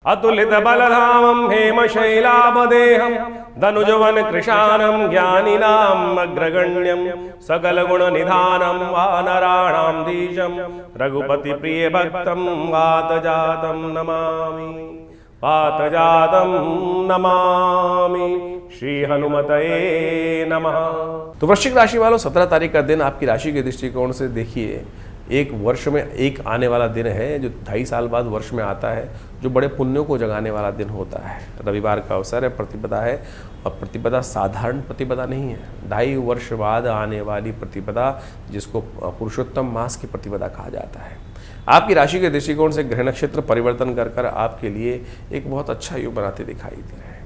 अतुलित बलधामं हेमशैलापदेहं धनुजवन कृशानं ज्ञानिनाम् अग्रगण्यं सकलगुणनिधानं वानराणां धीशं रघुपति प्रिय भक्तं वातजातं नमामि श्री हनुमतये नमः। तो वृश्चिक राशि वालों, 17 तारीख का दिन आपकी राशि के दृष्टिकोण से देखिए, एक वर्ष में एक आने वाला दिन है जो 2.5 साल बाद वर्ष में आता है, जो बड़े पुण्यों को जगाने वाला दिन होता है। रविवार का अवसर है, प्रतिपदा है, और प्रतिपदा साधारण प्रतिपदा नहीं है। 2.5 वर्ष बाद आने वाली प्रतिपदा, जिसको पुरुषोत्तम मास की प्रतिपदा कहा जाता है। आपकी राशि के दृष्टिकोण से ग्रह नक्षत्र परिवर्तन कर आपके लिए एक बहुत अच्छा योग बनाते दिखाई दे रहे हैं।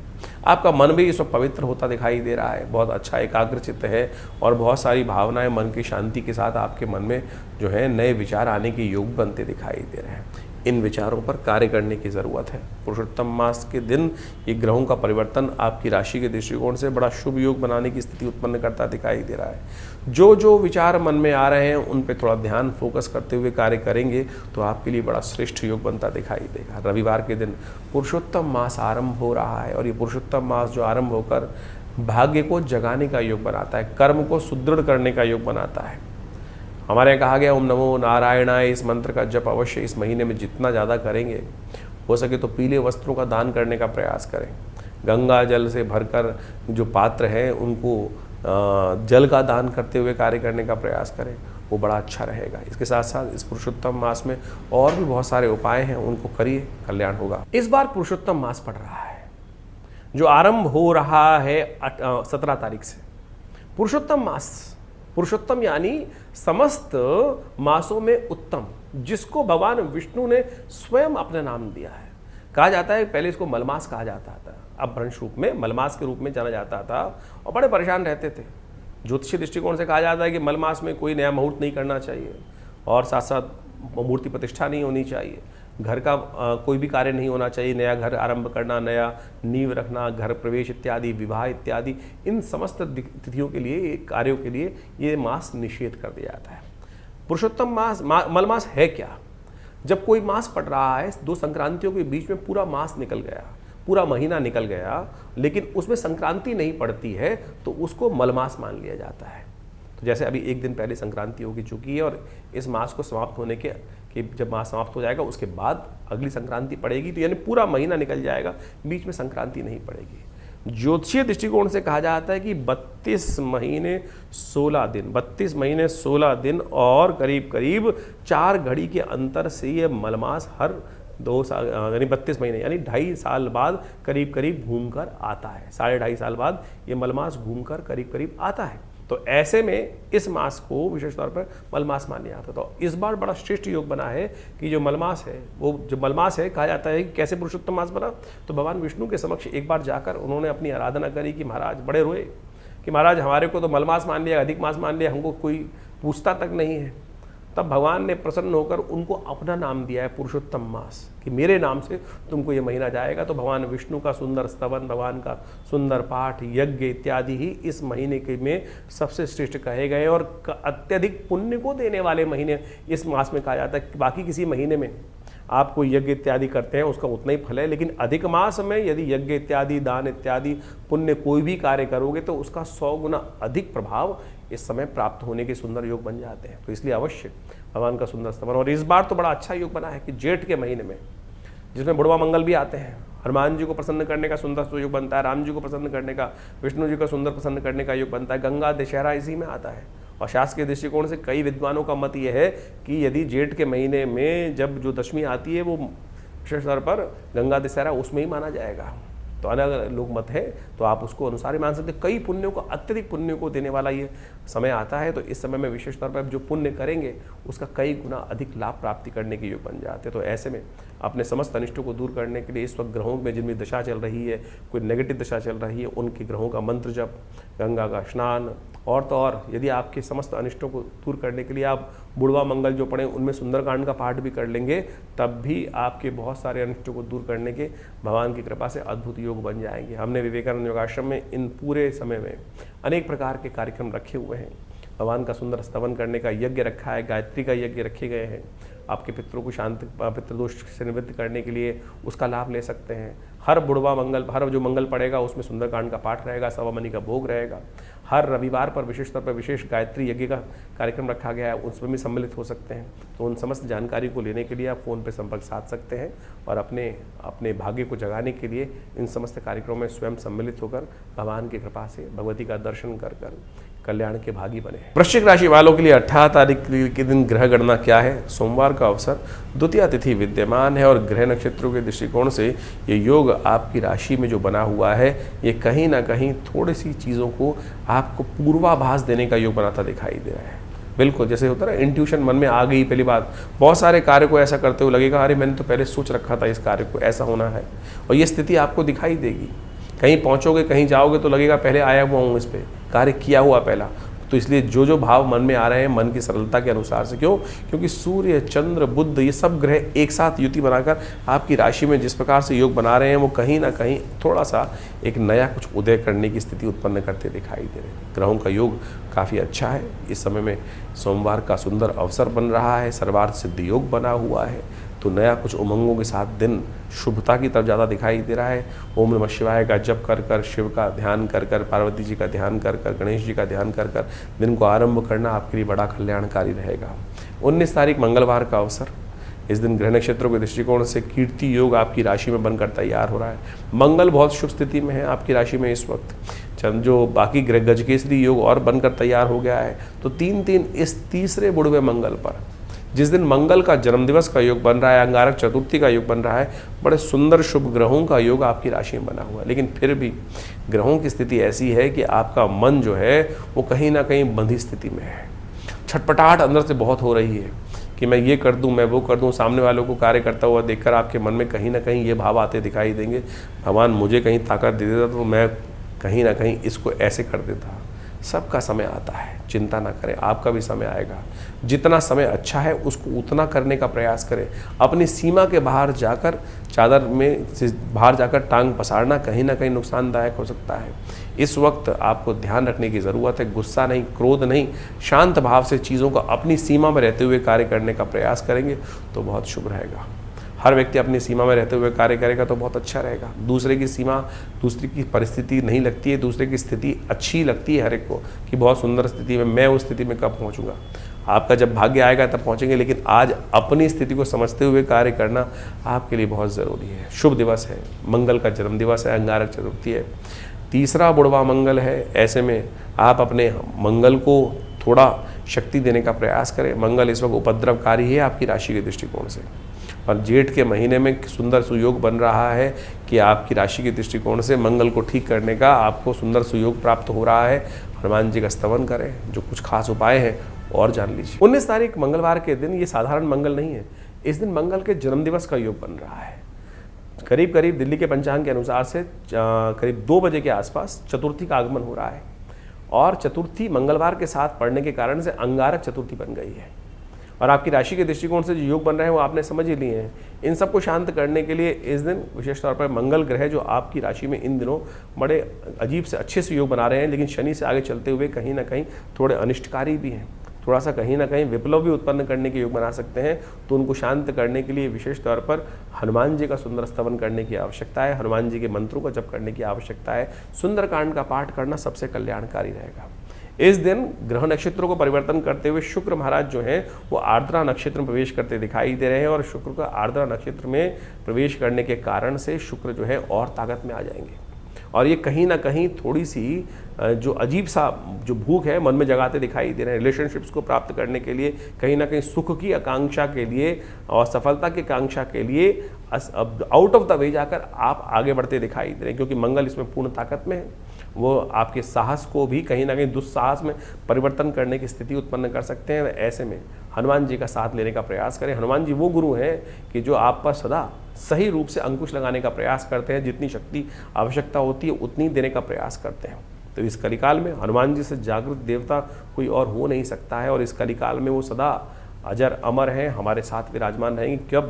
आपका मन भी इस वक्त पवित्र होता दिखाई दे रहा है, बहुत अच्छा एकाग्रचित्त है, और बहुत सारी भावनाएं मन की शांति के साथ आपके मन में जो है नए विचार आने के योग बनते दिखाई दे रहे हैं। इन विचारों पर कार्य करने की ज़रूरत है। पुरुषोत्तम मास के दिन ये ग्रहों का परिवर्तन आपकी राशि के दृष्टिकोण से बड़ा शुभ योग बनाने की स्थिति उत्पन्न करता दिखाई दे रहा है। जो जो विचार मन में आ रहे हैं उन पे थोड़ा ध्यान फोकस करते हुए कार्य करेंगे तो आपके लिए बड़ा श्रेष्ठ योग बनता दिखाई देगा। रविवार के दिन पुरुषोत्तम मास आरंभ हो रहा है, और ये पुरुषोत्तम मास जो आरंभ होकर भाग्य को जगाने का योग बनाता है, कर्म को सुदृढ़ करने का योग बनाता है। हमारे यहाँ कहा गया ओम नमो नारायणाय, इस मंत्र का जप अवश्य इस महीने में जितना ज़्यादा करेंगे, हो सके तो पीले वस्त्रों का दान करने का प्रयास करें। गंगा जल से भरकर जो पात्र हैं उनको जल का दान करते हुए कार्य करने का प्रयास करें, वो बड़ा अच्छा रहेगा। इसके साथ साथ इस पुरुषोत्तम मास में और भी बहुत सारे उपाय हैं, उनको करिए, कल्याण होगा। इस बार पुरुषोत्तम मास पड़ रहा है जो आरंभ हो रहा है 17 तारीख से। पुरुषोत्तम मास, पुरुषोत्तम यानी समस्त मासों में उत्तम, जिसको भगवान विष्णु ने स्वयं अपना नाम दिया है। कहा जाता है पहले इसको मलमास कहा जाता था, अब भ्रंश रूप में मलमास के रूप में जाना जाता था, और बड़े परेशान रहते थे। ज्योतिषीय दृष्टिकोण से कहा जाता है कि मलमास में कोई नया मुहूर्त नहीं करना चाहिए, और साथ साथ मूर्ति प्रतिष्ठा नहीं होनी चाहिए, घर का कोई भी कार्य नहीं होना चाहिए, नया घर आरंभ करना, नया नींव रखना, घर प्रवेश इत्यादि, विवाह इत्यादि, इन समस्त तिथियों के लिए, कार्यों के लिए ये मास निषेध कर दिया जाता है। पुरुषोत्तम मास मलमास है क्या? जब कोई मास पड़ रहा है, 2 संक्रांतियों के बीच में पूरा मास निकल गया, पूरा महीना निकल गया, लेकिन उसमें संक्रांति नहीं पड़ती है, तो उसको मलमास मान लिया जाता है। तो जैसे अभी एक दिन पहले संक्रांति होगी चुकी है, और इस मास को समाप्त होने के कि जब मास समाप्त हो जाएगा उसके बाद अगली संक्रांति पड़ेगी, तो यानी पूरा महीना निकल जाएगा, बीच में संक्रांति नहीं पड़ेगी। ज्योतिषीय दृष्टिकोण से कहा जाता है कि 32 महीने 16 दिन, 32 महीने 16 दिन और करीब करीब 4 घड़ी के अंतर से ये मलमास हर 2 साल यानी 32 महीने यानी 2.5 साल बाद करीब करीब घूमकर आता है। 2.5 साल बाद ये मलमास घूमकर करीब करीब आता है। तो ऐसे में इस मास को विशेष तौर पर मलमास माना जाता है। तो इस बार बड़ा श्रेष्ठ योग बना है कि जो मलमास है, वो जो मलमास है, कहा जाता है कि कैसे पुरुषोत्तम मास बना, तो भगवान विष्णु के समक्ष एक बार जाकर उन्होंने अपनी आराधना करी कि महाराज बड़े रोए कि महाराज हमारे को तो मलमास मान लिया, अधिक मास मान लिया, हमको कोई पूछता तक नहीं है। तब भगवान ने प्रसन्न होकर उनको अपना नाम दिया है पुरुषोत्तम मास, कि मेरे नाम से तुमको ये महीना जाएगा। तो भगवान विष्णु का सुंदर स्तवन, भगवान का सुंदर पाठ, यज्ञ इत्यादि ही इस महीने के में सबसे श्रेष्ठ कहे गए, और अत्यधिक पुण्य को देने वाले महीने इस मास में कहा जाता है। बाकी किसी महीने में आप कोई यज्ञ इत्यादि करते हैं उसका उतना ही फल है, लेकिन अधिक मास में यदि यज्ञ इत्यादि, दान इत्यादि, पुण्य कोई भी कार्य करोगे तो उसका 100 गुना अधिक प्रभाव इस समय प्राप्त होने के सुंदर योग बन जाते हैं। तो इसलिए अवश्य भगवान का सुंदर स्तवन। और इस बार तो बड़ा अच्छा योग बना है कि जेठ के महीने में, जिसमें बुढ़वा मंगल भी आते हैं, हनुमान जी को प्रसन्न करने का सुंदर योग बनता है, राम जी को प्रसन्न करने का, विष्णु जी को सुंदर प्रसन्न करने का योग बनता है, गंगा दशहरा इसी में आता है। और शास्त्र के दृष्टिकोण से कई विद्वानों का मत यह है कि यदि जेठ के महीने में जब जो दशमी आती है वो विशेष तौर पर गंगा दशहरा उसमें ही माना जाएगा। तो अलग अलग लोग मत है, तो आप उसको अनुसार ही मान सकते। कई पुण्यों को, अत्यधिक पुण्यों को देने वाला ये समय आता है। तो इस समय में विशेष तौर पर जो पुण्य करेंगे उसका कई गुना अधिक लाभ प्राप्ति करने के योग बन जाते हैं। तो ऐसे में अपने समस्त अनिष्टों को दूर करने के लिए इस वक्त ग्रहों में जिनमें दशा चल रही है, कोई नेगेटिव दशा चल रही है, उनके ग्रहों का मंत्र जप, गंगा का स्नान, और तो और यदि आपके समस्त अनिष्टों को दूर करने के लिए आप बुढ़वा मंगल जो पढ़ें उनमें सुंदरकांड का पाठ भी कर लेंगे, तब भी आपके बहुत सारे अनिष्टों को दूर करने के भगवान की कृपा से अद्भुत योग बन जाएंगे। हमने विवेकानंद योगाश्रम में इन पूरे समय में अनेक प्रकार के कार्यक्रम रखे हुए हैं। भगवान का सुंदर स्तवन करने का यज्ञ रखा है, गायत्री का यज्ञ रखे गए हैं, आपके पितरों को पितृदोष से निवृत्त करने के लिए उसका लाभ ले सकते हैं। हर बुढ़वा मंगल, हर जो मंगल पड़ेगा उसमें सुंदरकांड का पाठ रहेगा, सवामनी का भोग रहेगा। हर रविवार पर विशेष तौर पर विशेष गायत्री यज्ञ का कार्यक्रम रखा गया है, उसमें भी सम्मिलित हो सकते हैं। तो उन समस्त जानकारी को लेने के लिए आप फ़ोन पर संपर्क साध सकते हैं और अपने भाग्य को जगाने के लिए इन समस्त कार्यक्रमों में स्वयं सम्मिलित होकर भगवान की कृपा से भगवती का दर्शन कर कल्याण के भागी बने। वृश्चिक राशि वालों के लिए 18 तारीख के दिन ग्रह गणना क्या है। सोमवार का अवसर, द्वितीया तिथि विद्यमान है और ग्रह नक्षत्रों के दृष्टिकोण से ये योग आपकी राशि में जो बना हुआ है ये कहीं ना कहीं थोड़ी सी चीज़ों को आपको पूर्वाभास देने का योग बनाता दिखाई दे रहा है। बिल्कुल जैसे होता है ना, इंट्यूशन मन में आ गई पहली बात, बहुत सारे कार्य को ऐसा करते हुए लगेगा अरे मैंने तो पहले सोच रखा था इस कार्य को ऐसा होना है, और ये स्थिति आपको दिखाई देगी। कहीं पहुंचोगे, कहीं जाओगे तो लगेगा पहले आया हुआ हूँ, इस पर कार्य किया हुआ पहला। तो इसलिए जो जो भाव मन में आ रहे हैं मन की सरलता के अनुसार से, क्यों? क्योंकि सूर्य, चंद्र, बुध ये सब ग्रह एक साथ युति बनाकर आपकी राशि में जिस प्रकार से योग बना रहे हैं वो कहीं ना कहीं थोड़ा सा एक नया कुछ उदय करने की स्थिति उत्पन्न करते दिखाई दे रहे हैं। ग्रहों का योग काफ़ी अच्छा है। इस समय में सोमवार का सुंदर अवसर बन रहा है, सर्वार्थ सिद्धि योग बना हुआ है, तो नया कुछ उमंगों के साथ दिन शुभता की तरफ ज़्यादा दिखाई दे रहा है। ओम नमः शिवाय का जप कर कर, शिव का ध्यान कर कर, पार्वती जी का ध्यान कर कर, गणेश जी का ध्यान कर कर दिन को आरंभ करना आपके लिए बड़ा कल्याणकारी रहेगा। 19 तारीख मंगलवार का अवसर, इस दिन ग्रह नक्षत्रों के दृष्टिकोण से कीर्ति योग आपकी राशि में बनकर तैयार हो रहा है। मंगल बहुत शुभ स्थिति में है आपकी राशि में इस वक्त। जो बाकी ग्रह गजकेसरी योग और बनकर तैयार हो गया है। तो 3-3 इस तीसरे बुढ़वे मंगल पर, जिस दिन मंगल का जन्मदिवस का योग बन रहा है, अंगारक चतुर्थी का योग बन रहा है, बड़े सुंदर शुभ ग्रहों का योग आपकी राशि में बना हुआ है। लेकिन फिर भी ग्रहों की स्थिति ऐसी है कि आपका मन जो है वो कहीं ना कहीं बंधी स्थिति में है। छटपटाहट अंदर से बहुत हो रही है कि मैं ये कर दूं, मैं वो कर दूं। सामने वालों को कार्य करता हुआ देखकर आपके मन में कहीं ना कहीं ये भाव आते दिखाई देंगे, भगवान मुझे कहीं ताकत दे देता तो मैं कहीं ना कहीं इसको ऐसे कर देता। सबका समय आता है, चिंता ना करें, आपका भी समय आएगा। जितना समय अच्छा है उसको उतना करने का प्रयास करें। अपनी सीमा के बाहर जाकर, चादर में से बाहर जाकर टांग पसारना कहीं ना कहीं नुकसानदायक हो सकता है। इस वक्त आपको ध्यान रखने की ज़रूरत है। गुस्सा नहीं, क्रोध नहीं, शांत भाव से चीज़ों को अपनी सीमा में रहते हुए कार्य करने का प्रयास करेंगे तो बहुत शुभ रहेगा। हर व्यक्ति अपनी सीमा में रहते हुए कार्य करेगा तो बहुत अच्छा रहेगा। दूसरे की सीमा, दूसरे की परिस्थिति नहीं लगती है, दूसरे की स्थिति अच्छी लगती है हर एक को कि बहुत सुंदर स्थिति में, मैं उस स्थिति में कब पहुंचूंगा। आपका जब भाग्य आएगा तब पहुंचेंगे, लेकिन आज अपनी स्थिति को समझते हुए कार्य करना आपके लिए बहुत ज़रूरी है। शुभ दिवस है, मंगल का जन्म दिवस है, अंगारक चतुर्थी है, तीसरा बुढ़वा मंगल है। ऐसे में आप अपने मंगल को थोड़ा शक्ति देने का प्रयास करें। मंगल इस वक्त उपद्रवकारी है आपकी राशि के दृष्टिकोण से, और जेठ के महीने में सुंदर सुयोग बन रहा है कि आपकी राशि के दृष्टिकोण से मंगल को ठीक करने का आपको सुंदर सुयोग प्राप्त हो रहा है। हनुमान जी का स्तवन करें, जो कुछ खास उपाय हैं और जान लीजिए। 19 तारीख मंगलवार के दिन, ये साधारण मंगल नहीं है, इस दिन मंगल के जन्मदिवस का योग बन रहा है। करीब करीब दिल्ली के पंचांग के अनुसार से करीब 2 बजे के आसपास चतुर्थी का आगमन हो रहा है, और चतुर्थी मंगलवार के साथ पड़ने के कारण से अंगारक चतुर्थी बन गई है। और आपकी राशि के दृष्टिकोण से जो योग बन रहे हैं वो आपने समझ ही लिए हैं। इन सबको शांत करने के लिए इस दिन विशेष तौर पर मंगल ग्रह जो आपकी राशि में इन दिनों बड़े अजीब से अच्छे से योग बना रहे हैं, लेकिन शनि से आगे चलते हुए कहीं ना कहीं थोड़े अनिष्टकारी भी हैं, थोड़ा सा कहीं ना कहीं विप्लव भी उत्पन्न करने के योग बना सकते हैं। तो उनको शांत करने के लिए विशेष तौर पर हनुमान जी का सुंदर स्तवन करने की आवश्यकता है, हनुमान जी के मंत्रों का जप करने की आवश्यकता है। सुंदरकांड का पाठ करना सबसे कल्याणकारी रहेगा। इस दिन ग्रह नक्षत्रों को परिवर्तन करते हुए शुक्र महाराज जो हैं वो आर्द्रा नक्षत्र में प्रवेश करते दिखाई दे रहे हैं, और शुक्र का आर्द्रा नक्षत्र में प्रवेश करने के कारण से शुक्र जो है और ताकत में आ जाएंगे, और ये कहीं ना कहीं थोड़ी सी जो अजीब सा जो भूख है मन में जगाते दिखाई दे रहे हैं। रिलेशनशिप्स को प्राप्त करने के लिए, कहीं ना कहीं सुख की आकांक्षा के लिए और सफलता की आकांक्षा के लिए आउट ऑफ द वे जाकर आप आगे बढ़ते दिखाई दे रहे हैं, क्योंकि मंगल इसमें पूर्ण ताकत में है। वो आपके साहस को भी कहीं ना कहीं दुस्साहस में परिवर्तन करने की स्थिति उत्पन्न कर सकते हैं। ऐसे में हनुमान जी का साथ लेने का प्रयास करें। हनुमान जी वो गुरु हैं कि जो आप पर सदा सही रूप से अंकुश लगाने का प्रयास करते हैं, जितनी शक्ति आवश्यकता होती है उतनी देने का प्रयास करते हैं। तो इस कलिकाल में हनुमान जी से जागृत देवता कोई और हो नहीं सकता है, और इस कलिकाल में वो सदा अजर अमर हैं, हमारे साथ विराजमान रहेंगे।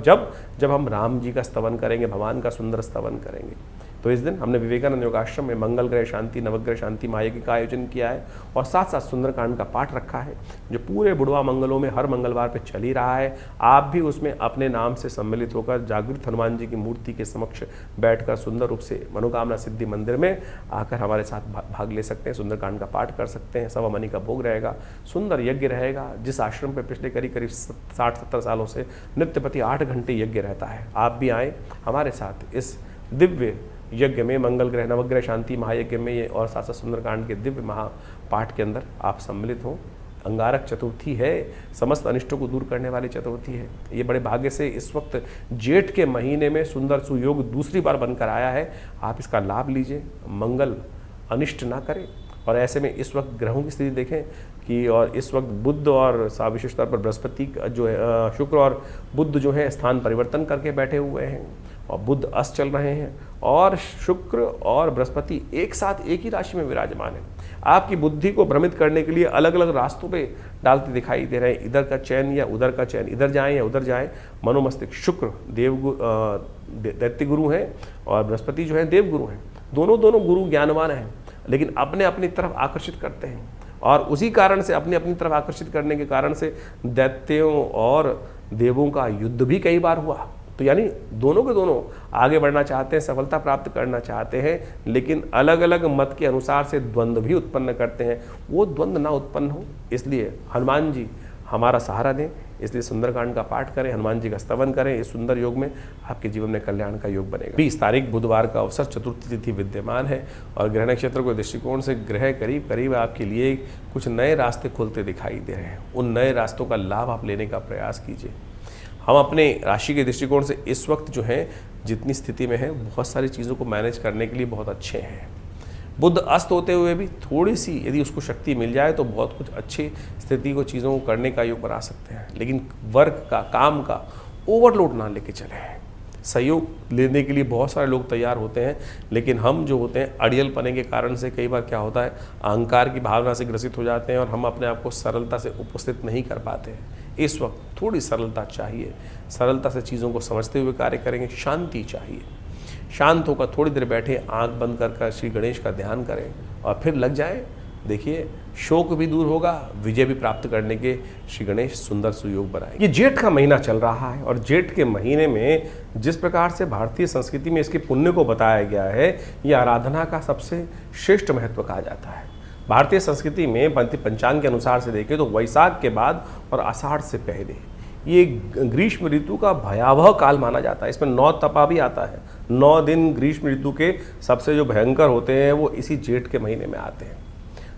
जब हम राम जी का स्तवन करेंगे, भगवान का सुंदर स्तवन करेंगे। तो इस दिन हमने विवेकानंद योगाश्रम में मंगल ग्रह शांति नवग्रह शांति महायज्ञ का आयोजन किया है और साथ साथ सुंदरकांड का पाठ रखा है जो पूरे बुढ़वा मंगलों में हर मंगलवार पे चल ही रहा है। आप भी उसमें अपने नाम से सम्मिलित होकर जागृत हनुमान जी की मूर्ति के समक्ष बैठकर सुंदर रूप से मनोकामना सिद्धि मंदिर में आकर हमारे साथ भाग ले सकते हैं, सुंदरकांड का पाठ कर सकते हैं। सवा मनी का भोग रहेगा, सुंदर यज्ञ रहेगा। जिस आश्रम पे पिछले करीब 60-70 सालों से नित्य प्रति 8 घंटे यज्ञ रहता है, आप भी आए हमारे साथ इस दिव्य यज्ञ में, मंगल ग्रह नवग्रह शांति महायज्ञ में ये और साथ साथ सुंदरकांड के दिव्य महापाठ के अंदर आप सम्मिलित हों। अंगारक चतुर्थी है, समस्त अनिष्टों को दूर करने वाली चतुर्थी है। ये बड़े भाग्य से इस वक्त जेठ के महीने में सुंदर सुयोग दूसरी बार बनकर आया है। आप इसका लाभ लीजिए, मंगल अनिष्ट ना करे। और ऐसे में इस वक्त ग्रहों की स्थिति देखें कि और इस वक्त बुध और विशेष तौर पर बृहस्पति जो है, शुक्र और बुध जो है स्थान परिवर्तन करके बैठे हुए हैं और बुध अस्त चल रहे हैं और शुक्र और बृहस्पति एक साथ एक ही राशि में विराजमान है। आपकी बुद्धि को भ्रमित करने के लिए अलग अलग रास्तों पे डालते दिखाई दे रहे हैं, इधर का चयन या उधर का चयन, इधर जाएं या उधर जाएं। मनोमस्तिष्क शुक्र दैत्य गुरु हैं और बृहस्पति जो है देव गुरु हैं। दोनों गुरु ज्ञानवान हैं लेकिन अपने अपनी तरफ आकर्षित करते हैं और उसी कारण से अपनी अपनी तरफ आकर्षित करने के कारण से दैत्यों और देवों का युद्ध भी कई बार हुआ। तो यानी दोनों के दोनों आगे बढ़ना चाहते हैं, सफलता प्राप्त करना चाहते हैं, लेकिन अलग अलग मत के अनुसार से द्वंद्व भी उत्पन्न करते हैं। वो द्वंद्व ना उत्पन्न हो इसलिए हनुमान जी हमारा सहारा दें। इसलिए सुंदरकांड का पाठ करें, हनुमान जी का स्तवन करें। इस सुंदर योग में आपके जीवन में कल्याण का योग बनेगा। 20 तारीख बुधवार का अवसर, चतुर्थी तिथि विद्यमान है और ग्रह नक्षत्र के दृष्टिकोण से ग्रह करीब करीब आपके लिए कुछ नए रास्ते खुलते दिखाई दे रहे हैं। उन नए रास्तों का लाभ आप लेने का प्रयास कीजिए। हम अपने राशि के दृष्टिकोण से इस वक्त जो है जितनी स्थिति में है, बहुत सारी चीज़ों को मैनेज करने के लिए बहुत अच्छे हैं। बुध अस्त होते हुए भी थोड़ी सी यदि उसको शक्ति मिल जाए तो बहुत कुछ अच्छी स्थिति को चीज़ों को करने का योग बना सकते हैं। लेकिन वर्क का, काम का ओवरलोड ना लेके चले। सहयोग लेने के लिए बहुत सारे लोग तैयार होते हैं, लेकिन हम जो होते हैं अड़ियल पने के कारण से कई बार क्या होता है, अहंकार की भावना से ग्रसित हो जाते हैं और हम अपने आप को सरलता से उपस्थित नहीं कर पाते हैं। इस वक्त थोड़ी सरलता चाहिए, सरलता से चीज़ों को समझते हुए कार्य करेंगे। शांति चाहिए, शांत होकर थोड़ी देर बैठे, आंख बंद कर श्री गणेश का ध्यान करें और फिर लग जाए। देखिए शोक भी दूर होगा, विजय भी प्राप्त करने के श्री गणेश सुंदर सुयोग बनाए। ये जेठ का महीना चल रहा है और जेठ के महीने में जिस प्रकार से भारतीय संस्कृति में इसके पुण्य को बताया गया है, ये आराधना का सबसे श्रेष्ठ महत्व कहा जाता है। भारतीय संस्कृति में पंचांग के अनुसार से देखें तो वैशाख के बाद और आषाढ़ से पहले ये ग्रीष्म ऋतु का भयावह काल माना जाता है। इसमें 9 तपा भी आता है। 9 दिन ग्रीष्म ऋतु के सबसे जो भयंकर होते हैं वो इसी जेठ के महीने में आते हैं।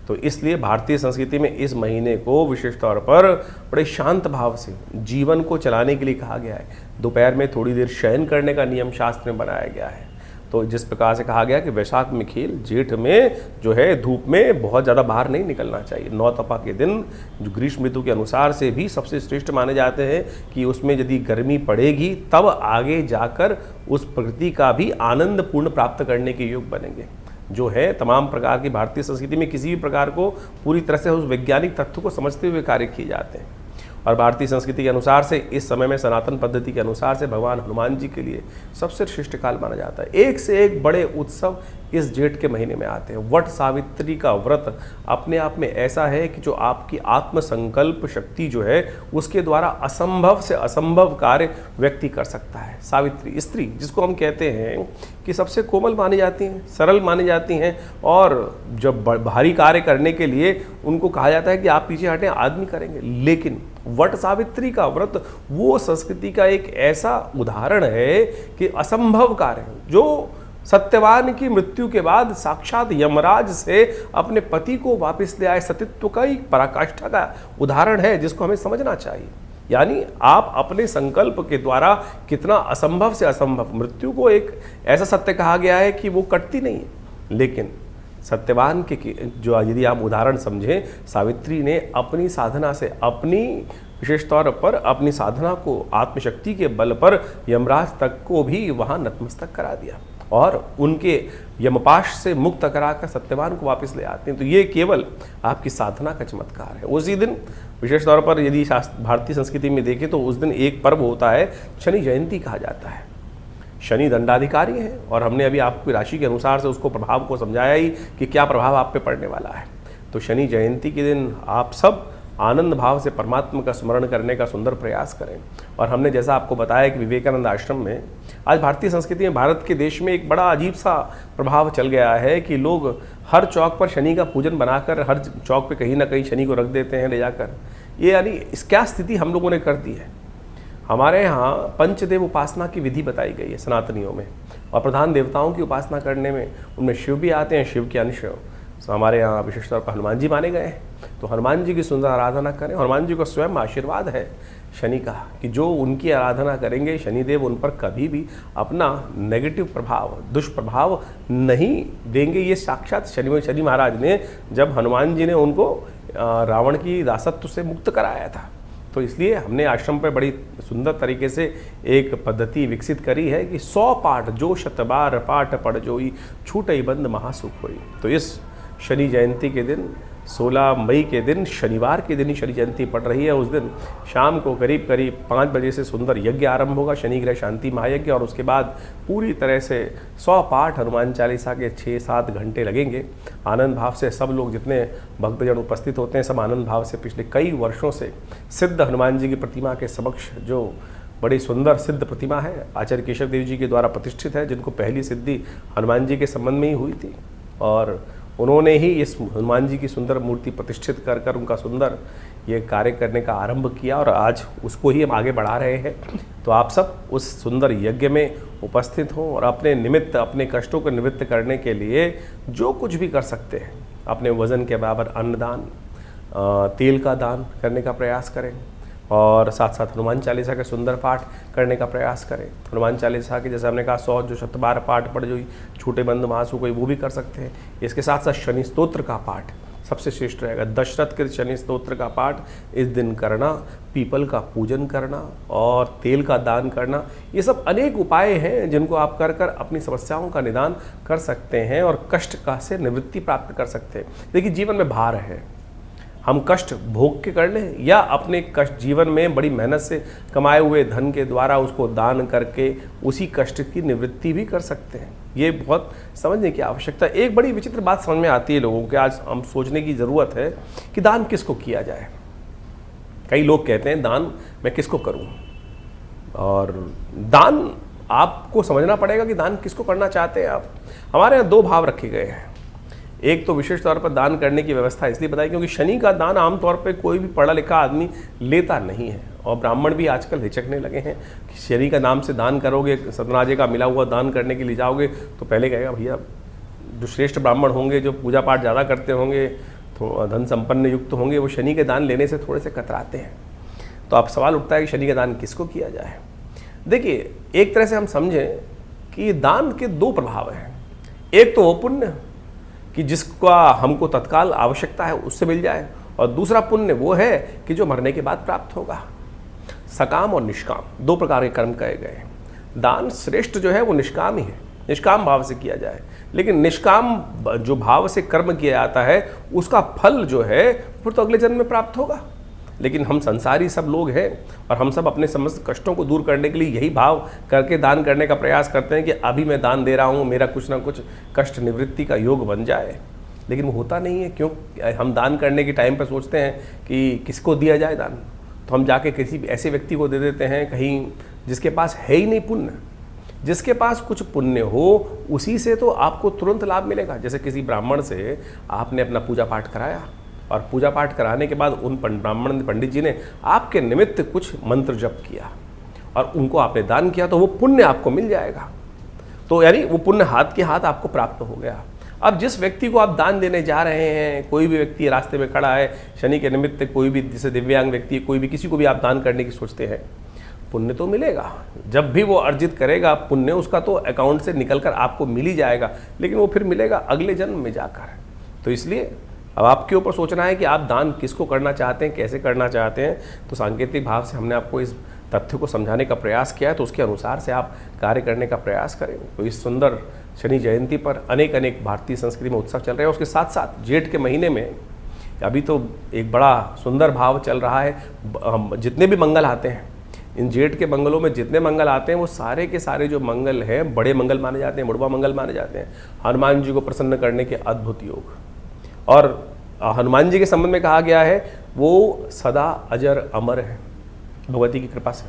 तो इसलिए भारतीय संस्कृति में इस महीने को विशेष तौर पर बड़े शांत भाव से जीवन को चलाने के लिए कहा गया है। दोपहर में थोड़ी देर शयन करने का नियम शास्त्र में बनाया गया है। तो जिस प्रकार से कहा गया कि वैशाख में खेल, जेठ में जो है धूप में बहुत ज़्यादा बाहर नहीं निकलना चाहिए। 9 तपा के दिन जो ग्रीष्म ऋतु के अनुसार से भी सबसे श्रेष्ठ माने जाते हैं कि उसमें यदि गर्मी पड़ेगी तब आगे जाकर उस प्रकृति का भी आनंद पूर्ण प्राप्त करने के योग बनेंगे। जो है तमाम प्रकार की भारतीय संस्कृति में किसी भी प्रकार को पूरी तरह से उस वैज्ञानिक तथ्य को समझते हुए कार्य किए जाते हैं। और भारतीय संस्कृति के अनुसार से इस समय में सनातन पद्धति के अनुसार से भगवान हनुमान जी के लिए सबसे श्रेष्ठ काल माना जाता है। एक से एक बड़े उत्सव इस जेठ के महीने में आते हैं। वट सावित्री का व्रत अपने आप में ऐसा है कि जो आपकी आत्मसंकल्प शक्ति जो है उसके द्वारा असंभव से असंभव कार्य व्यक्ति कर सकता है। सावित्री स्त्री जिसको हम कहते हैं कि सबसे कोमल मानी जाती हैं, सरल मानी जाती हैं और जब भारी कार्य करने के लिए उनको कहा जाता है कि आप पीछे हटें, आदमी करेंगे। लेकिन वट सावित्री का व्रत वो संस्कृति का एक ऐसा उदाहरण है कि असंभव कार्य जो सत्यवान की मृत्यु के बाद साक्षात यमराज से अपने पति को वापस ले आए सतीत्व का एक पराकाष्ठा का उदाहरण है जिसको हमें समझना चाहिए। यानी आप अपने संकल्प के द्वारा कितना असंभव से असंभव, मृत्यु को एक ऐसा सत्य कहा गया है कि वो कटती नहीं है, लेकिन सत्यवान के जो यदि आप उदाहरण समझें, सावित्री ने अपनी साधना से, अपनी विशेष तौर पर अपनी साधना को आत्मशक्ति के बल पर यमराज तक को भी वहाँ नतमस्तक करा दिया और उनके यमपाश से मुक्त कराकर सत्यवान को वापस ले आते हैं। तो ये केवल आपकी साधना का चमत्कार है। उसी दिन विशेष तौर पर यदि भारतीय संस्कृति में देखें तो उस दिन एक पर्व होता है, शनि जयंती कहा जाता है। शनि दंडाधिकारी हैं और हमने अभी आपकी राशि के अनुसार से उसको प्रभाव को समझाया ही कि क्या प्रभाव आप पे पड़ने वाला है। तो शनि जयंती के दिन आप सब आनंद भाव से परमात्मा का स्मरण करने का सुंदर प्रयास करें। और हमने जैसा आपको बताया कि विवेकानंद आश्रम में आज भारतीय संस्कृति में, भारत के देश में एक बड़ा अजीब सा प्रभाव चल गया है कि लोग हर चौक पर शनि का पूजन बनाकर हर चौक पे कहीं ना कहीं शनि को रख देते हैं ले जाकर। ये यानी इस क्या स्थिति हम लोगों ने कर दी है। हमारे यहाँ पंचदेव उपासना की विधि बताई गई है सनातनियों में, और प्रधान देवताओं की उपासना करने में उनमें शिव भी आते हैं, शिव के अंश हमारे यहाँ विशेष तौर पर हनुमान जी माने गए हैं। तो हनुमान जी की सुंदर आराधना करें। हनुमान जी का स्वयं आशीर्वाद है शनि का कि जो उनकी आराधना करेंगे शनिदेव उन पर कभी भी अपना नेगेटिव प्रभाव, दुष्प्रभाव नहीं देंगे। ये साक्षात शनि महाराज ने, जब हनुमान जी ने उनको रावण की दासत्व से मुक्त कराया था, तो इसलिए हमने आश्रम पर बड़ी सुंदर तरीके से एक पद्धति विकसित करी है कि 100 पाठ जो शतबार पाठ पढ़ जोई छूटई बंद महासुख होई। तो इस शनि जयंती के दिन 16 मई के दिन, शनिवार के दिन ही शनि जयंती पड़ रही है। उस दिन शाम को करीब 5 बजे से सुंदर यज्ञ आरंभ होगा, शनि ग्रह शांति महायज्ञ, और उसके बाद पूरी तरह से 100 पाठ हनुमान चालीसा के 6-7 घंटे लगेंगे। आनंद भाव से सब लोग, जितने भक्तजन उपस्थित होते हैं, सब आनंद भाव से पिछले कई वर्षों से सिद्ध हनुमान जी की प्रतिमा के समक्ष, जो बड़ी सुंदर सिद्ध प्रतिमा है, आचार्य केशव देव जी के द्वारा प्रतिष्ठित है, जिनको पहली सिद्धि हनुमान जी के संबंध में ही हुई थी, और उन्होंने ही इस हनुमान जी की सुंदर मूर्ति प्रतिष्ठित कर कर उनका सुंदर ये कार्य करने का आरंभ किया, और आज उसको ही हम आगे बढ़ा रहे हैं। तो आप सब उस सुंदर यज्ञ में उपस्थित हों और अपने निमित्त, अपने कष्टों को निवृत्त करने के लिए जो कुछ भी कर सकते हैं, अपने वजन के बराबर अन्नदान, तेल का दान करने का प्रयास करें, और साथ साथ हनुमान चालीसा के सुंदर पाठ करने का प्रयास करें। हनुमान चालीसा के जैसे हमने कहा 100 जो शतबार पाठ पढ़ जो छूटे बंद महासु कोई, वो भी कर सकते हैं। इसके साथ साथ शनि स्तोत्र का पाठ सबसे श्रेष्ठ रहेगा। दशरथ के शनि स्तोत्र का पाठ इस दिन करना, पीपल का पूजन करना और तेल का दान करना, ये सब अनेक उपाय हैं जिनको आप कर कर अपनी समस्याओं का निदान कर सकते हैं और कष्ट का से निवृत्ति प्राप्त कर सकते हैं। देखिए, जीवन में भार है, हम कष्ट भोग के कर लें या अपने कष्ट जीवन में बड़ी मेहनत से कमाए हुए धन के द्वारा उसको दान करके उसी कष्ट की निवृत्ति भी कर सकते हैं। ये बहुत समझने की आवश्यकता है। एक बड़ी विचित्र बात समझ में आती है लोगों के, आज हम सोचने की ज़रूरत है कि दान किसको किया जाए। कई लोग कहते हैं दान मैं किसको करूं, और दान आपको समझना पड़ेगा कि दान किसको करना चाहते हैं आप। हमारे यहाँ 2 भाव रखे गए हैं। एक तो विशेष तौर पर दान करने की व्यवस्था इसलिए बताई क्योंकि शनि का दान आमतौर पे कोई भी पढ़ा लिखा आदमी लेता नहीं है, और ब्राह्मण भी आजकल हिचकने लगे हैं कि शनि का नाम से दान करोगे, सतनाजे का मिला हुआ दान करने के लिए जाओगे तो पहले कहेगा भैया जो श्रेष्ठ ब्राह्मण होंगे, जो पूजा पाठ ज़्यादा करते होंगे, तो धन संपन्न युक्त होंगे, वो शनि के दान लेने से थोड़े से कतराते हैं। तो अब सवाल उठता है कि शनि का दान किसको किया जाए। देखिए, एक तरह से हम समझें कि दान के 2 प्रभाव हैं। एक तो वो पुण्य कि जिसका हमको तत्काल आवश्यकता है उससे मिल जाए, और दूसरा पुण्य वो है कि जो मरने के बाद प्राप्त होगा। सकाम और निष्काम 2 प्रकार के कर्म कहे गए हैं। दान श्रेष्ठ जो है वो निष्काम ही है, निष्काम भाव से किया जाए, लेकिन निष्काम जो भाव से कर्म किया जाता है उसका फल जो है फिर तो अगले जन्म में प्राप्त होगा। लेकिन हम संसारी सब लोग हैं और हम सब अपने समस्त कष्टों को दूर करने के लिए यही भाव करके दान करने का प्रयास करते हैं कि अभी मैं दान दे रहा हूँ, मेरा कुछ ना कुछ कष्ट निवृत्ति का योग बन जाए। लेकिन वो होता नहीं है। क्यों? हम दान करने के टाइम पर सोचते हैं कि किसको दिया जाए दान, तो हम जाके किसी ऐसे व्यक्ति को दे देते हैं कहीं जिसके पास है ही नहीं पुण्य। जिसके पास कुछ पुण्य हो उसी से तो आपको तुरंत लाभ मिलेगा। जैसे किसी ब्राह्मण से आपने अपना पूजा पाठ कराया, और पूजा पाठ कराने के बाद उन ब्राह्मण पंडित जी ने आपके निमित्त कुछ मंत्र जप किया और उनको आपने दान किया, तो वो पुण्य आपको मिल जाएगा। तो यानी वो पुण्य हाथ के हाथ आपको प्राप्त हो गया। अब जिस व्यक्ति को आप दान देने जा रहे हैं, कोई भी व्यक्ति रास्ते में खड़ा है शनि के निमित्त, कोई भी जैसे दिव्यांग व्यक्ति, कोई भी, किसी को भी आप दान करने की सोचते हैं, पुण्य तो मिलेगा। जब भी वो अर्जित करेगा पुण्य, उसका तो अकाउंट से निकल कर आपको मिल ही जाएगा, लेकिन वो फिर मिलेगा अगले जन्म में जाकर। तो इसलिए अब आपके ऊपर सोचना है कि आप दान किसको करना चाहते हैं, कैसे करना चाहते हैं। तो सांकेतिक भाव से हमने आपको इस तथ्य को समझाने का प्रयास किया है, तो उसके अनुसार से आप कार्य करने का प्रयास करें। तो इस सुंदर शनि जयंती पर अनेक भारतीय संस्कृति में उत्सव चल रहे हैं। उसके साथ साथ जेठ के महीने में अभी तो एक बड़ा सुंदर भाव चल रहा है। जितने भी मंगल आते हैं, इन जेठ के मंगलों में जितने मंगल आते हैं वो सारे के सारे जो मंगल हैं बड़े मंगल माने जाते हैं, मुड़वा मंगल माने जाते हैं, हनुमान जी को प्रसन्न करने के अद्भुत योग। और हनुमान जी के संबंध में कहा गया है वो सदा अजर अमर है भगवती की कृपा से,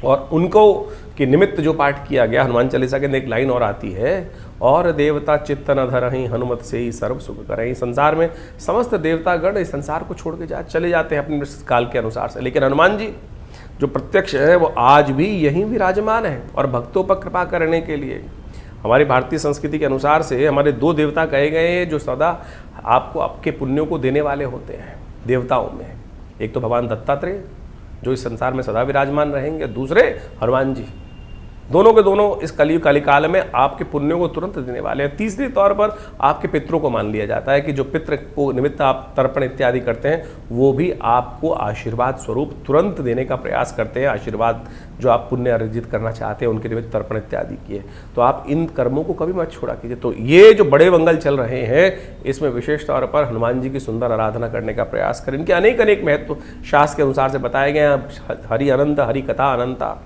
और उनको के निमित्त जो पाठ किया गया हनुमान चालीसा के अंदर एक लाइन और आती है, और देवता चित्त न धरहि हनुमत से ही सर्व सुख करहि। संसार में समस्त देवतागण इस संसार को छोड़ के चले जाते हैं अपने काल के अनुसार से, लेकिन हनुमान जी जो प्रत्यक्ष है वो आज भी यहीं विराजमान है। और भक्तों पर कृपा करने के लिए हमारी भारतीय संस्कृति के अनुसार से हमारे दो देवता कहे गए हैं जो सदा आपको आपके पुण्यों को देने वाले होते हैं देवताओं में। एक तो भगवान दत्तात्रेय जो इस संसार में सदा विराजमान रहेंगे, दूसरे हनुमान जी, दोनों के दोनों इस कलयुग कालिकाल में आपके पुण्यों को तुरंत देने वाले हैं। तीसरी तौर पर आपके पितरों को मान लिया जाता है कि जो पितृ को निमित्त आप तर्पण इत्यादि करते हैं वो भी आपको आशीर्वाद स्वरूप तुरंत देने का प्रयास करते हैं। आशीर्वाद जो आप पुण्य अर्जित करना चाहते हैं उनके निमित्त तर्पण इत्यादि किए, तो आप इन कर्मों को कभी मत छोड़ा कीजिए। तो ये जो बड़े मंगल चल रहे हैं इसमें विशेष तौर पर हनुमान जी की सुंदर आराधना करने का प्रयास करें। इनके अनेक अनेक महत्व शास्त्र के अनुसार से बताए गए हैं। हरि अनंत, हरि कथा अनंता।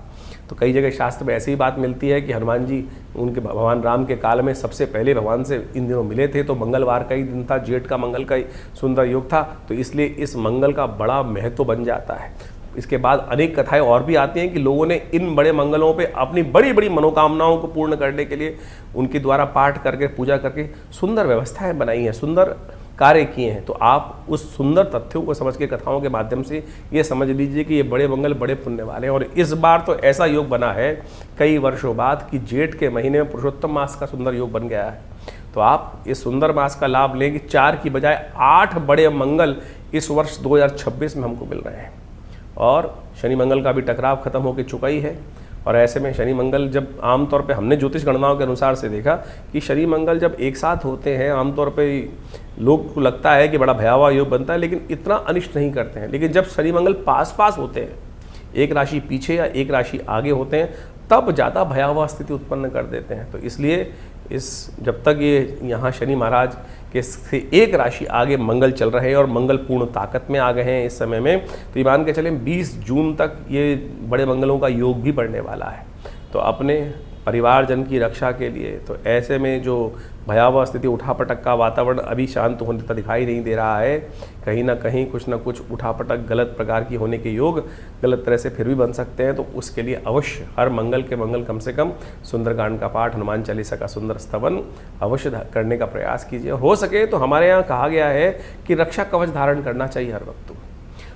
तो कई जगह शास्त्र में ऐसी ही बात मिलती है कि हनुमान जी उनके भगवान राम के काल में सबसे पहले भगवान से इन दिनों मिले थे, तो मंगलवार का ही दिन था, जेठ का मंगल का ही सुंदर योग था, तो इसलिए इस मंगल का बड़ा महत्व बन जाता है। इसके बाद अनेक कथाएं और भी आती हैं कि लोगों ने इन बड़े मंगलों पे अपनी बड़ी बड़ी मनोकामनाओं को पूर्ण करने के लिए उनके द्वारा पाठ करके पूजा करके सुंदर व्यवस्थाएं बनाई हैं, सुंदर कार्य किए हैं। तो आप उस सुंदर तथ्यों को समझ के कथाओं के माध्यम से ये समझ लीजिए कि ये बड़े मंगल बड़े पुण्य वाले हैं। और इस बार तो ऐसा योग बना है कई वर्षों बाद कि जेठ के महीने में पुरुषोत्तम मास का सुंदर योग बन गया है। तो आप इस सुंदर मास का लाभ लें कि 4 की बजाय 8 बड़े मंगल इस वर्ष 2026 में हमको मिल रहे हैं। और शनि मंगल का भी टकराव खत्म होकर चुका ही है। और ऐसे में शनि मंगल जब आमतौर पे हमने ज्योतिष गणनाओं के अनुसार से देखा कि शनि मंगल जब एक साथ होते हैं आमतौर पे लोग को लगता है कि बड़ा भयावह योग बनता है, लेकिन इतना अनिष्ट नहीं करते हैं। लेकिन जब शनि मंगल पास पास होते हैं, एक राशि पीछे या एक राशि आगे होते हैं, तब ज़्यादा भयावह स्थिति उत्पन्न कर देते हैं। तो इसलिए जब तक ये यहाँ शनि महाराज के से एक राशि आगे मंगल चल रहे हैं और मंगल पूर्ण ताकत में आ गए हैं इस समय में, तो ये मान के चलें 20 जून तक ये बड़े मंगलों का योग भी बढ़ने वाला है। तो अपने परिवारजन की रक्षा के लिए तो ऐसे में जो भयावह स्थिति उठापटक का वातावरण अभी शांत होने तक दिखाई नहीं दे रहा है, कहीं ना कहीं कुछ ना कुछ उठापटक गलत प्रकार की होने के योग गलत तरह से फिर भी बन सकते हैं। तो उसके लिए अवश्य हर मंगल के मंगल कम से कम सुंदरकांड का पाठ, हनुमान चालीसा का सुंदर स्तवन अवश्य करने का प्रयास कीजिए। हो सके तो हमारे यहाँ कहा गया है कि रक्षा कवच धारण करना चाहिए हर वक्त।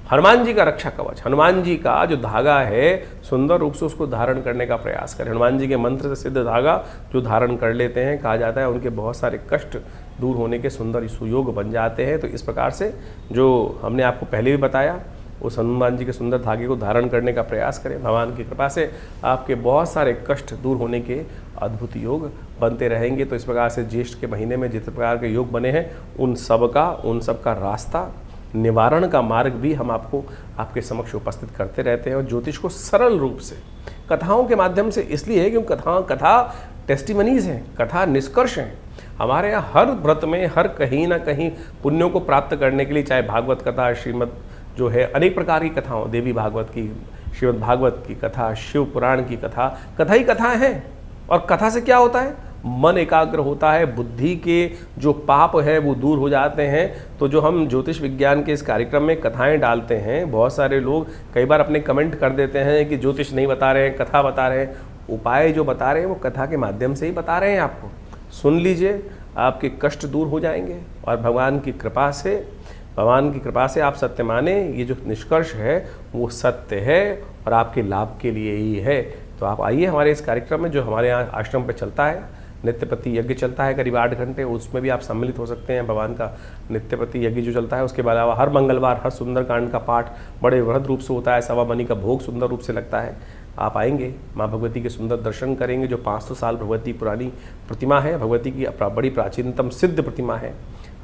हनुमान जी का रक्षा कवच, हनुमान जी का जो धागा है सुंदर रूप से उसको धारण करने का प्रयास करें। हनुमान जी के मंत्र से सिद्ध धागा जो धारण कर लेते हैं, कहा जाता है उनके बहुत सारे कष्ट दूर होने के सुंदर सुयोग बन जाते हैं। तो इस प्रकार से जो हमने आपको पहले भी बताया उस हनुमान जी के सुंदर धागे को धारण करने का प्रयास करें। भगवान की कृपा से आपके बहुत सारे कष्ट दूर होने के अद्भुत योग बनते रहेंगे। तो इस प्रकार से ज्येष्ठ के महीने में जिस प्रकार के योग बने हैं उन सब का रास्ता, निवारण का मार्ग भी हम आपको आपके समक्ष उपस्थित करते रहते हैं। और ज्योतिष को सरल रूप से कथाओं के माध्यम से इसलिए है क्योंकि कथा टेस्टिमनीज हैं, कथा निष्कर्ष हैं। हमारे यहाँ हर व्रत में हर कहीं ना कहीं पुण्यों को प्राप्त करने के लिए, चाहे भागवत कथा, श्रीमद् जो है अनेक प्रकार की कथाओं, देवी भागवत की, श्रीमद् भागवत की कथा, शिव पुराण की कथा ही कथाएँ हैं। और कथा से क्या होता है, मन एकाग्र होता है, बुद्धि के जो पाप है वो दूर हो जाते हैं। तो जो हम ज्योतिष विज्ञान के इस कार्यक्रम में कथाएं डालते हैं, बहुत सारे लोग कई बार अपने कमेंट कर देते हैं कि ज्योतिष नहीं बता रहे हैं, कथा बता रहे हैं। उपाय जो बता रहे हैं वो कथा के माध्यम से ही बता रहे हैं। आपको सुन लीजिए, आपके कष्ट दूर हो जाएंगे। और भगवान की कृपा से आप सत्य माने, ये जो निष्कर्ष है वो सत्य है और आपके लाभ के लिए ही है। तो आप आइए हमारे इस कार्यक्रम में, जो हमारे यहाँ आश्रम पे चलता है, नित्यपति यज्ञ चलता है करीब 8 घंटे, उसमें भी आप सम्मिलित हो सकते हैं। भगवान का नित्यपति यज्ञ जो चलता है, उसके अलावा हर मंगलवार हर सुंदरकांड का पाठ बड़े वृहद रूप से होता है। सवा मनी का भोग सुंदर रूप से लगता है। आप आएंगे, माँ भगवती के सुंदर दर्शन करेंगे। जो 500 साल भगवती पुरानी प्रतिमा है, भगवती की बड़ी प्राचीनतम सिद्ध प्रतिमा है।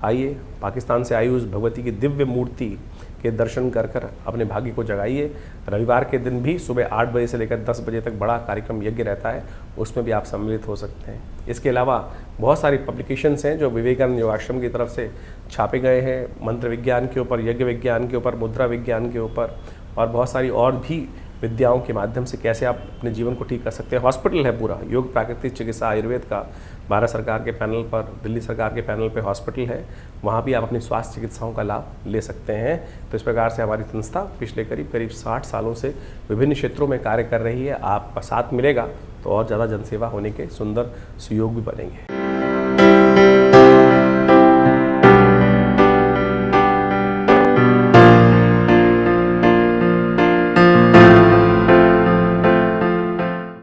आइए, पाकिस्तान से आई उस भगवती की दिव्य मूर्ति के दर्शन कर अपने भाग्य को जगाइए। रविवार के दिन भी सुबह 8 बजे से लेकर 10 बजे तक बड़ा कार्यक्रम यज्ञ रहता है, उसमें भी आप सम्मिलित हो सकते हैं। इसके अलावा बहुत सारी पब्लिकेशंस हैं जो विवेकानंद योगाश्रम की तरफ से छापे गए हैं, मंत्र विज्ञान के ऊपर, यज्ञ विज्ञान के ऊपर, मुद्रा विज्ञान के ऊपर, और बहुत सारी और भी विद्याओं के माध्यम से कैसे आप अपने जीवन को ठीक कर सकते हैं। हॉस्पिटल है पूरा, योग प्राकृतिक चिकित्सा आयुर्वेद का, भारत सरकार के पैनल पर, दिल्ली सरकार के पैनल पे हॉस्पिटल है, वहाँ भी आप अपनी स्वास्थ्य चिकित्साओं का लाभ ले सकते हैं। तो इस प्रकार से हमारी संस्था पिछले करीब 60 सालों से विभिन्न क्षेत्रों में कार्य कर रही है। आपका साथ मिलेगा तो और ज़्यादा जनसेवा होने के सुंदर सुयोग भी बनेंगे।